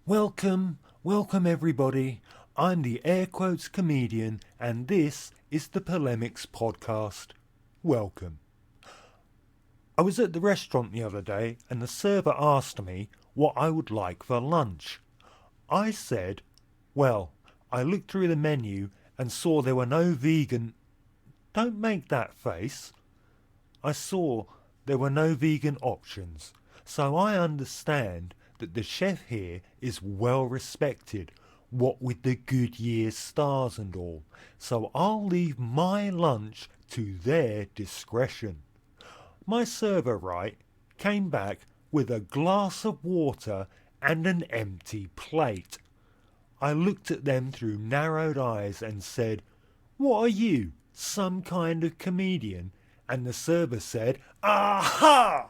Welcome everybody. I'm the air quotes comedian and this is the Polemics podcast. Welcome. I was at the restaurant the other day and the server asked me what I would like for lunch. I said, well, I looked through the menu and saw there were no vegan... Don't make that face. I saw there were no vegan options, so I understand that the chef here is well respected, what with the Goodyear stars and all, so I'll leave my lunch to their discretion. My server, right, came back with a glass of water and an empty plate. I looked at them through narrowed eyes and said, "What are you, some kind of comedian?" And the server said, "Aha!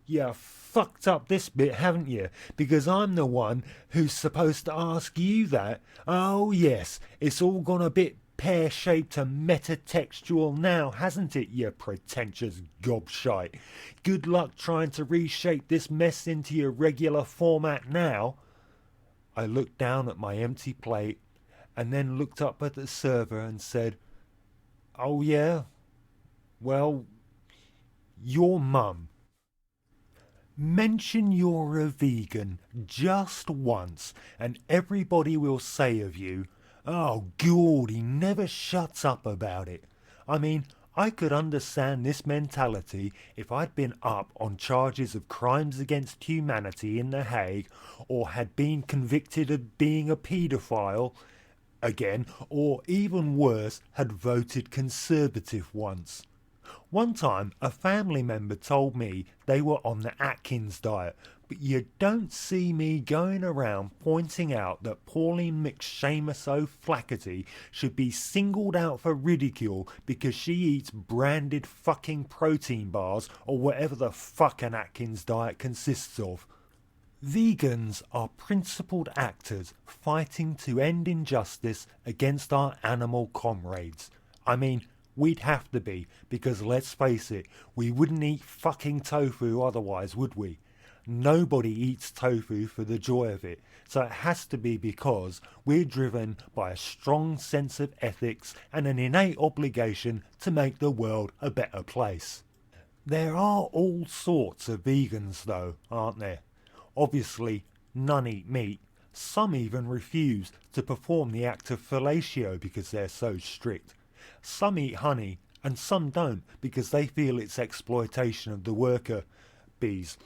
You fucked up this bit, haven't you? Because I'm the one who's supposed to ask you that. Oh yes, it's all gone a bit pear-shaped and metatextual now, hasn't it, you pretentious gobshite? Good luck trying to reshape this mess into your regular format now." I looked down at my empty plate and then looked up at the server and said, "Oh yeah? Well, your mum. Mention you're a vegan just once and everybody will say of you, 'Oh God, he never shuts up about it.' I mean, I could understand this mentality if I'd been up on charges of crimes against humanity in The Hague, or had been convicted of being a paedophile again, or even worse, had voted Conservative once. One time, a family member told me they were on the Atkins diet, but you don't see me going around pointing out that Pauline McShamus O'Flaherty should be singled out for ridicule because she eats branded fucking protein bars or whatever the fuck an Atkins diet consists of. Vegans are principled actors fighting to end injustice against our animal comrades. I mean, we'd have to be, because let's face it, we wouldn't eat fucking tofu otherwise, would we? Nobody eats tofu for the joy of it, so it has to be because we're driven by a strong sense of ethics and an innate obligation to make the world a better place. There are all sorts of vegans though, aren't there? Obviously, none eat meat. Some even refuse to perform the act of fellatio because they're so strict. Some eat honey and some don't because they feel it's exploitation of the worker bees.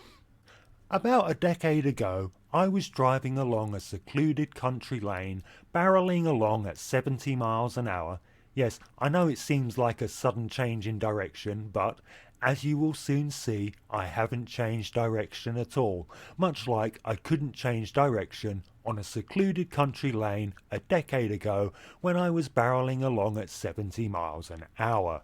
About a decade ago, I was driving along a secluded country lane, barrelling along at 70 miles an hour. Yes, I know it seems like a sudden change in direction, but as you will soon see, I haven't changed direction at all, much like I couldn't change direction on a secluded country lane a decade ago when I was barrelling along at 70 miles an hour.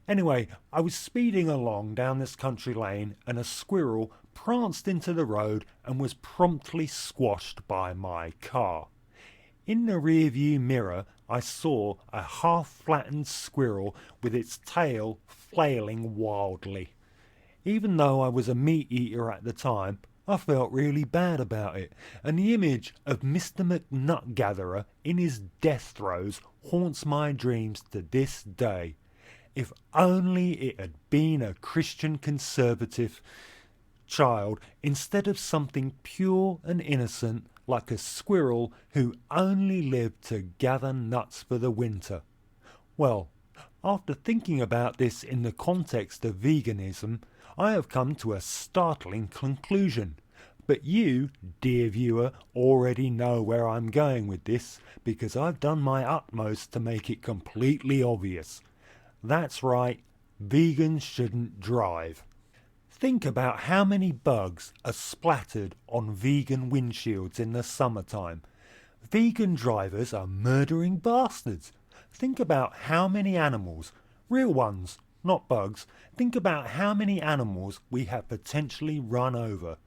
Anyway, I was speeding along down this country lane and a squirrel pranced into the road and was promptly squashed by my car. In the rearview mirror, I saw a half-flattened squirrel with its tail flailing wildly. Even though I was a meat eater at the time, I felt really bad about it, and the image of Mr. McNutgatherer in his death throes haunts my dreams to this day. If only it had been a Christian conservative child instead of something pure and innocent like a squirrel who only lived to gather nuts for the winter. Well, after thinking about this in the context of veganism, I have come to a startling conclusion. But you, dear viewer, already know where I'm going with this because I've done my utmost to make it completely obvious. That's right, vegans shouldn't drive. Think about how many bugs are splattered on vegan windshields in the summertime. Vegan drivers are murdering bastards. Think about how many animals, real ones, not bugs, think about how many animals we have potentially run over.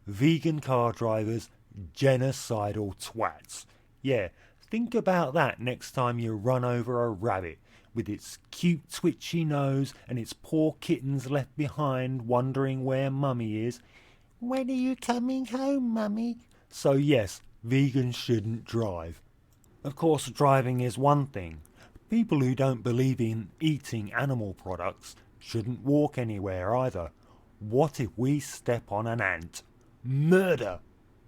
Vegan car drivers, genocidal twats. Yeah, think about that next time you run over a rabbit with its cute twitchy nose and its poor kittens left behind wondering where mummy is. "When are you coming home, mummy?" So yes, vegans shouldn't drive. Of course, driving is one thing. People who don't believe in eating animal products shouldn't walk anywhere either. What if we step on an ant? Murder!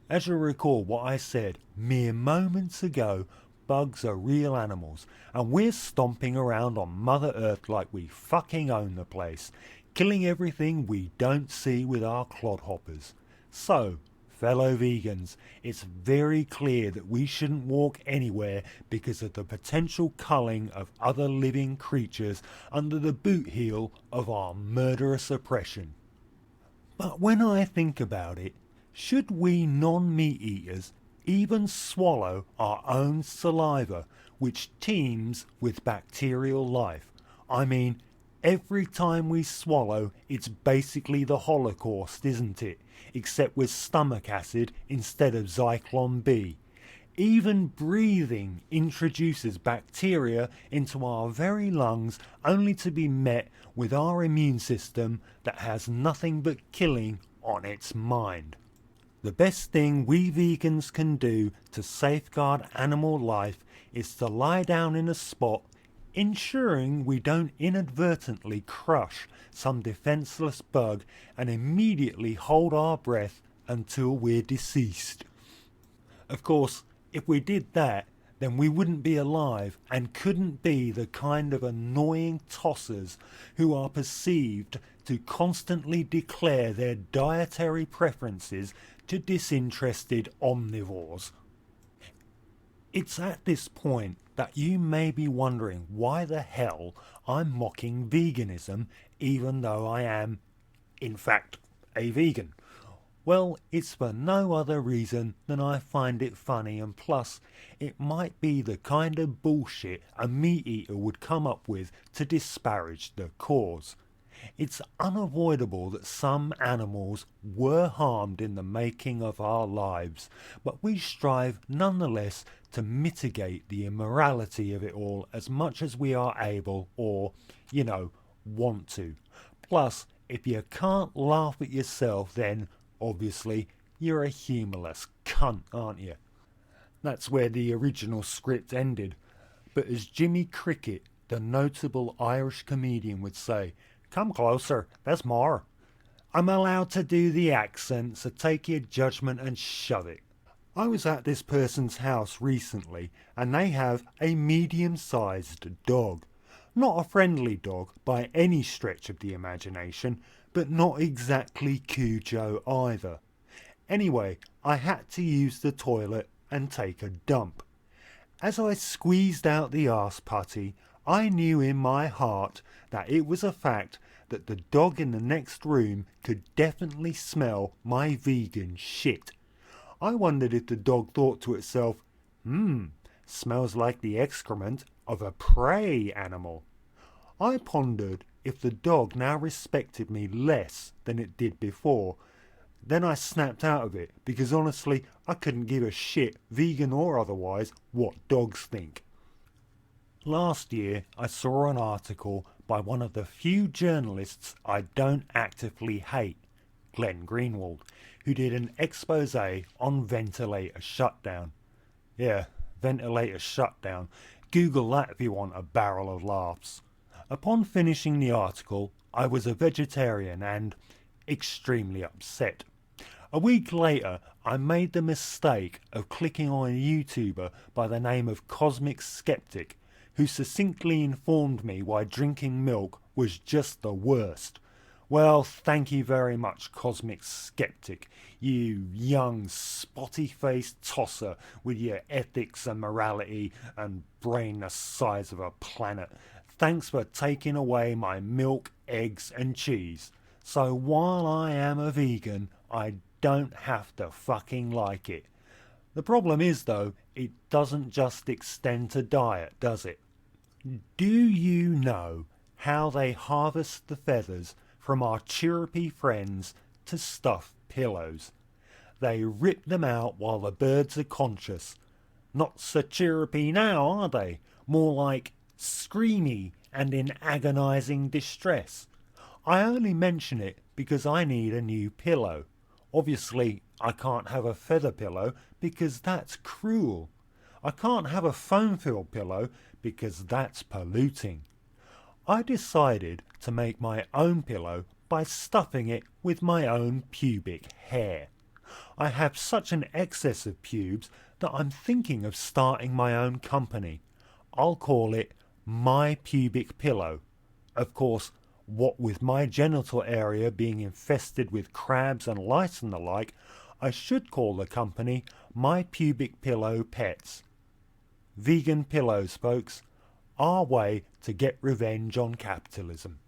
As you recall what I said mere moments ago, bugs are real animals, and we're stomping around on Mother Earth like we fucking own the place, killing everything we don't see with our clodhoppers. So, fellow vegans, it's very clear that we shouldn't walk anywhere because of the potential culling of other living creatures under the boot heel of our murderous oppression. But when I think about it, should we non-meat eaters even swallow our own saliva, which teems with bacterial life? I mean, every time we swallow, it's basically the Holocaust, isn't it? Except with stomach acid instead of Zyklon B. Even breathing introduces bacteria into our very lungs, only to be met with our immune system that has nothing but killing on its mind. The best thing we vegans can do to safeguard animal life is to lie down in a spot, ensuring we don't inadvertently crush some defenseless bug, and immediately hold our breath until we're deceased. Of course, if we did that, then we wouldn't be alive and couldn't be the kind of annoying tossers who are perceived to constantly declare their dietary preferences to disinterested omnivores. It's at this point that you may be wondering why the hell I'm mocking veganism even though I am, in fact, a vegan. Well, it's for no other reason than I find it funny, and plus, it might be the kind of bullshit a meat eater would come up with to disparage the cause. It's unavoidable that some animals were harmed in the making of our lives, but we strive nonetheless to mitigate the immorality of it all as much as we are able, or, want to. Plus, if you can't laugh at yourself, then obviously, you're a humorless cunt, aren't you? That's where the original script ended. But as Jimmy Cricket, the notable Irish comedian, would say, "Come closer, there's more." I'm allowed to do the accent, so take your judgment and shove it. I was at this person's house recently, and they have a medium-sized dog. Not a friendly dog by any stretch of the imagination, but not exactly Cujo either. Anyway, I had to use the toilet and take a dump. As I squeezed out the arse putty, I knew in my heart that it was a fact that the dog in the next room could definitely smell my vegan shit. I wondered if the dog thought to itself, smells like the excrement of a prey animal. I pondered if the dog now respected me less than it did before. Then I snapped out of it, because honestly, I couldn't give a shit, vegan or otherwise, what dogs think. Last year, I saw an article by one of the few journalists I don't actively hate, Glenn Greenwald, who did an expose on ventilator shutdown. Yeah, ventilator shutdown. Google that if you want a barrel of laughs. Upon finishing the article, I was a vegetarian and extremely upset. A week later, I made the mistake of clicking on a YouTuber by the name of Cosmic Skeptic, who succinctly informed me why drinking milk was just the worst. Well, thank you very much, Cosmic Skeptic, you young spotty-faced tosser with your ethics and morality and brain the size of a planet. Thanks for taking away my milk, eggs and cheese. So while I am a vegan, I don't have to fucking like it. The problem is, though, it doesn't just extend to diet, does it? Do you know how they harvest the feathers from our chirrupy friends to stuff pillows? They rip them out while the birds are conscious. Not so chirrupy now, are they? More like screamy and in agonizing distress. I only mention it because I need a new pillow. Obviously, I can't have a feather pillow because that's cruel. I can't have a foam-filled pillow because that's polluting. I decided to make my own pillow by stuffing it with my own pubic hair. I have such an excess of pubes that I'm thinking of starting my own company. I'll call it My Pubic Pillow. Of course, what with my genital area being infested with crabs and lice and the like, I should call the company My Pubic Pillow Pets. Vegan pillows, folks. Our way to get revenge on capitalism.